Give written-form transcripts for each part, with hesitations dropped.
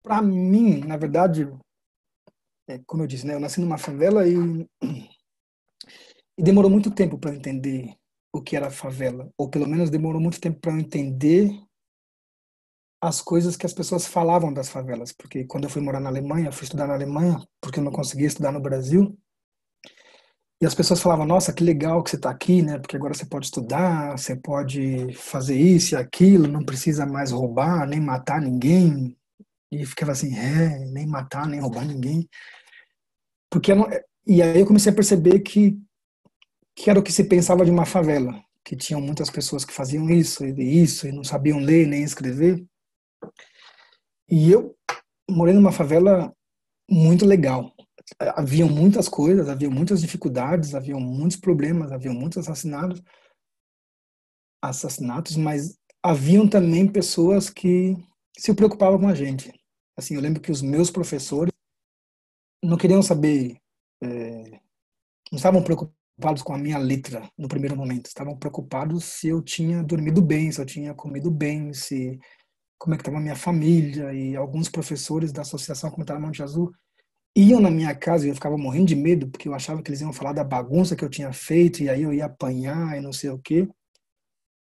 Para mim, na verdade, como eu disse, né, eu nasci numa favela e demorou muito tempo para entender o que era favela, ou pelo menos demorou muito tempo para eu entender as coisas que as pessoas falavam das favelas, porque quando eu fui morar na Alemanha, eu fui estudar na Alemanha, porque eu não conseguia estudar no Brasil, e as pessoas falavam: "Nossa, que legal que você está aqui, né? Porque agora você pode estudar, você pode fazer isso e aquilo, não precisa mais roubar, nem matar ninguém". E ficava assim: nem matar, nem roubar ninguém". Porque eu não... E aí eu comecei a perceber que era o que se pensava de uma favela, que tinham muitas pessoas que faziam isso e não sabiam ler nem escrever. E eu morei numa favela muito legal. Havia muitas coisas, havia muitas dificuldades, havia muitos problemas, havia muitos assassinatos, mas haviam também pessoas que se preocupavam com a gente. Assim, eu lembro que os meus professores não queriam saber, não estavam preocupados com a minha letra no primeiro momento, estavam preocupados se eu tinha dormido bem, se eu tinha comido bem, se como é que estava a minha família. E alguns professores da Associação Comunitária Monte Azul iam na minha casa e eu ficava morrendo de medo, porque eu achava que eles iam falar da bagunça que eu tinha feito e aí eu ia apanhar e não sei o quê.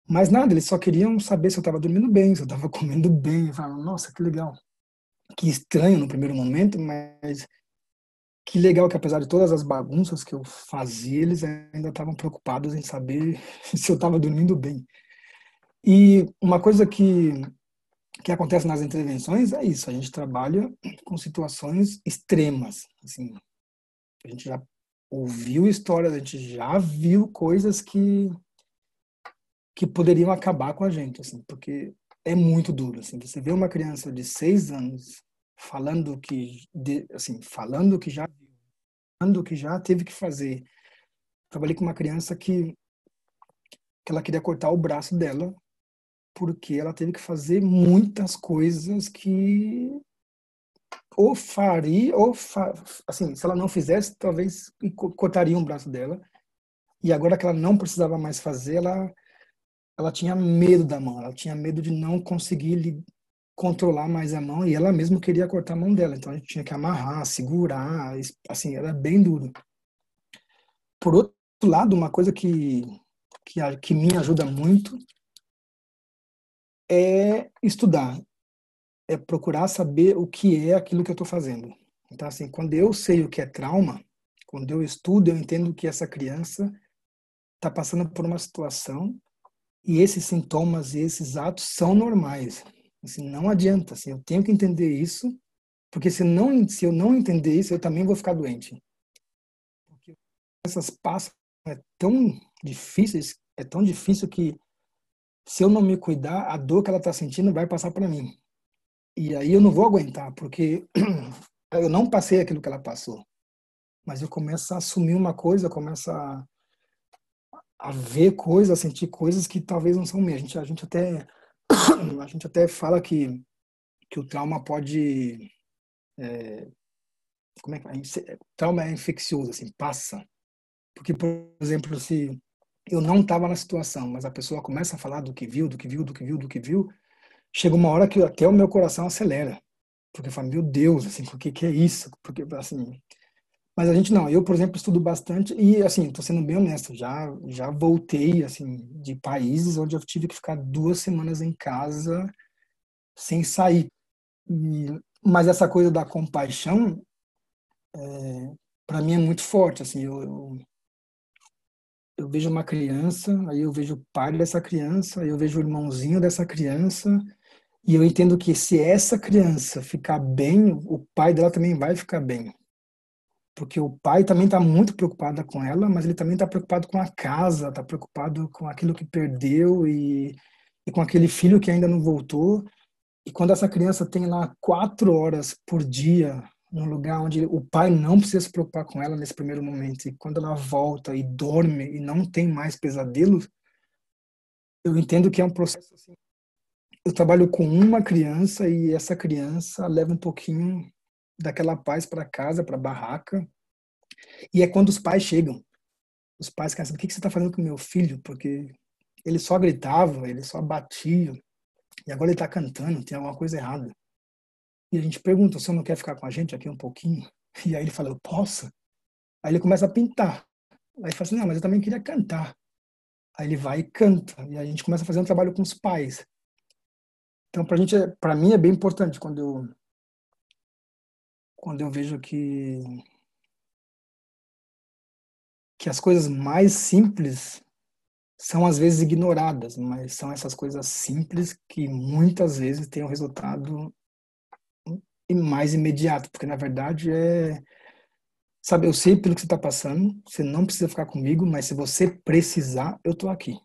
Mas nada, eles só queriam saber se eu estava dormindo bem, se eu estava comendo bem. Eu falava: "Nossa, que legal". Que estranho no primeiro momento, mas que legal que apesar de todas as bagunças que eu fazia, eles ainda estavam preocupados em saber se eu estava dormindo bem. E uma coisa que acontece nas intervenções é isso: a gente trabalha com situações extremas. Assim, a gente já ouviu histórias, a gente já viu coisas que poderiam acabar com a gente, assim, porque é muito duro, assim. Você vê uma criança de 6 anos falando assim, falando que já teve que fazer. Trabalhei com uma criança que ela queria cortar o braço dela porque ela teve que fazer muitas coisas que ou faria, assim, se ela não fizesse, talvez cortaria um braço dela. E agora que ela não precisava mais fazer, ela tinha medo da mão, ela tinha medo de não conseguir controlar mais a mão e ela mesma queria cortar a mão dela. Então a gente tinha que amarrar, segurar, assim, era bem duro. Por outro lado, uma coisa que me ajuda muito é estudar, é procurar saber o que é aquilo que eu estou fazendo. Então, assim, quando eu sei o que é trauma, quando eu estudo, eu entendo que essa criança está passando por uma situação e esses sintomas e esses atos são normais. Assim, não adianta, assim, eu tenho que entender isso, porque se eu não entender isso, eu também vou ficar doente. Porque essas passam tão é tão difícil que se eu não me cuidar, a dor que ela está sentindo vai passar para mim. E aí eu não vou aguentar, porque eu não passei aquilo que ela passou. Mas eu começo a assumir uma coisa, começo a ver coisas, a sentir coisas que talvez não são minhas. A gente até fala que o trauma pode, como é que trauma é infeccioso, assim, passa. Porque, por exemplo, se eu não estava na situação, mas a pessoa começa a falar do que viu, do que viu, do que viu, do que viu, chega uma hora que até o meu coração acelera. Porque eu falo: "Meu Deus, assim, por que que é isso?". Porque, assim, mas a gente não. Eu, por exemplo, estudo bastante e, assim, estou sendo bem honesto, já voltei, assim, de países onde eu tive que ficar 2 semanas em casa sem sair. Mas essa coisa da compaixão, para mim é muito forte, assim, eu vejo uma criança, aí eu vejo o pai dessa criança, aí eu vejo o irmãozinho dessa criança, e eu entendo que se essa criança ficar bem, o pai dela também vai ficar bem. Porque o pai também está muito preocupado com ela, mas ele também está preocupado com a casa, está preocupado com aquilo que perdeu e com aquele filho que ainda não voltou. E quando essa criança tem lá 4 horas por dia num lugar onde o pai não precisa se preocupar com ela nesse primeiro momento, e quando ela volta e dorme e não tem mais pesadelos, eu entendo que é um processo assim. Eu trabalho com uma criança e essa criança leva um pouquinho daquela paz para casa, para a barraca, e é quando os pais chegam. Os pais querem saber: "O que que você está fazendo com meu filho? Porque ele só gritava, ele só batia, e agora ele está cantando, tem alguma coisa errada". E a gente pergunta, você não quer ficar com a gente aqui um pouquinho? E aí ele fala, eu posso? Aí ele começa a pintar. Aí fala assim, não, mas eu também queria cantar. Aí ele vai e canta. E aí a gente começa a fazer um trabalho com os pais. Então, pra gente, para mim é bem importante quando eu vejo que as coisas mais simples são às vezes ignoradas, mas são essas coisas simples que muitas vezes têm um resultado mais imediato, porque na verdade sabe, eu sei pelo que você está passando, você não precisa ficar comigo, mas se você precisar, eu tô aqui.